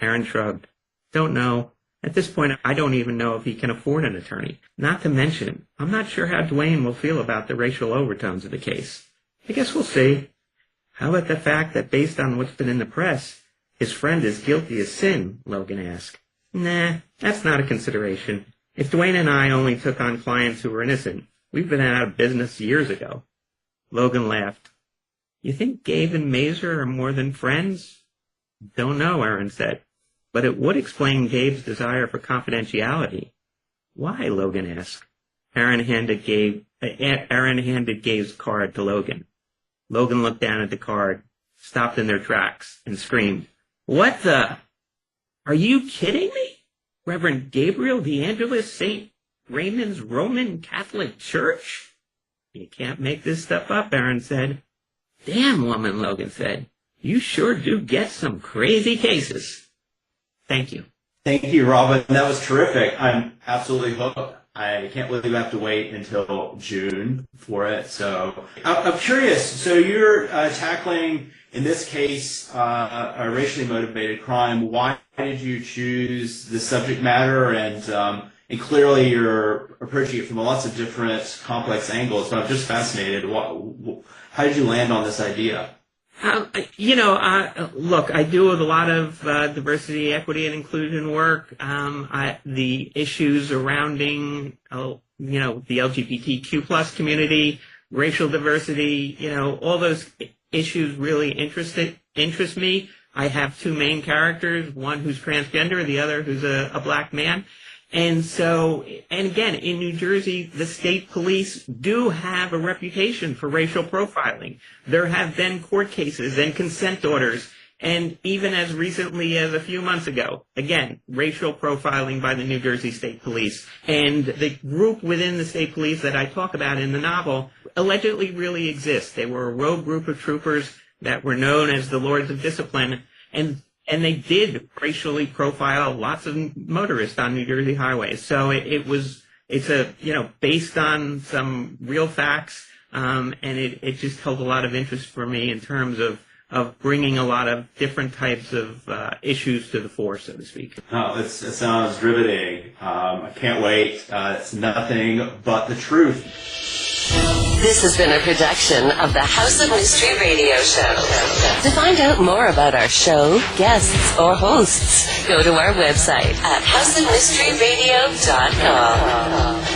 I: Aaron shrugged. Don't know. At this point, I don't even know if he can afford an attorney. Not to mention, I'm not sure how Dwayne will feel about the racial overtones of the case. I guess we'll see. How about the fact that based on what's been in the press, his friend is guilty as sin? Logan asked. Nah, that's not a consideration. If Dwayne and I only took on clients who were innocent, we've been out of business years ago. Logan laughed. You think Gabe and Mazer are more than friends? Don't know, Aaron said. But it would explain Gabe's desire for confidentiality. Why? Logan asked. Aaron handed Gabe's card to Logan. Logan looked down at the card, stopped in their tracks, and screamed, What the? Are you kidding me? Reverend Gabriel DeAngelis, St. Raymond's Roman Catholic Church? You can't make this stuff up, Aaron said. Damn, woman, Logan said. You sure do get some crazy cases. Thank you.
F: Thank you, Robyn. That was terrific. I'm absolutely hooked. I can't believe we have to wait until June for it. So I'm curious. So you're tackling, in this case, a racially motivated crime. Why did you choose the subject matter? And clearly you're approaching it from lots of different complex angles. So I'm just fascinated. How did you land on this idea?
I: Look, I do a lot of diversity, equity, and inclusion work. The issues surrounding, the LGBTQ plus community, racial diversity, all those issues really interest me. I have two main characters, one who's transgender, the other who's a black man. And again, in New Jersey, the state police do have a reputation for racial profiling. There have been court cases and consent orders, and even as recently as a few months ago, again, racial profiling by the New Jersey State Police. And the group within the state police that I talk about in the novel allegedly really exists. They were a rogue group of troopers that were known as the Lords of Discipline, and they did racially profile lots of motorists on New Jersey highways. So it's based on some real facts, and it just held a lot of interest for me in terms of bringing a lot of different types of issues to the fore, so to speak.
F: Oh, it sounds riveting. I can't wait. It's nothing but the truth.
J: This has been a production of the House of Mystery Radio Show. To find out more about our show, guests, or hosts, go to our website at houseofmysteryradio.com.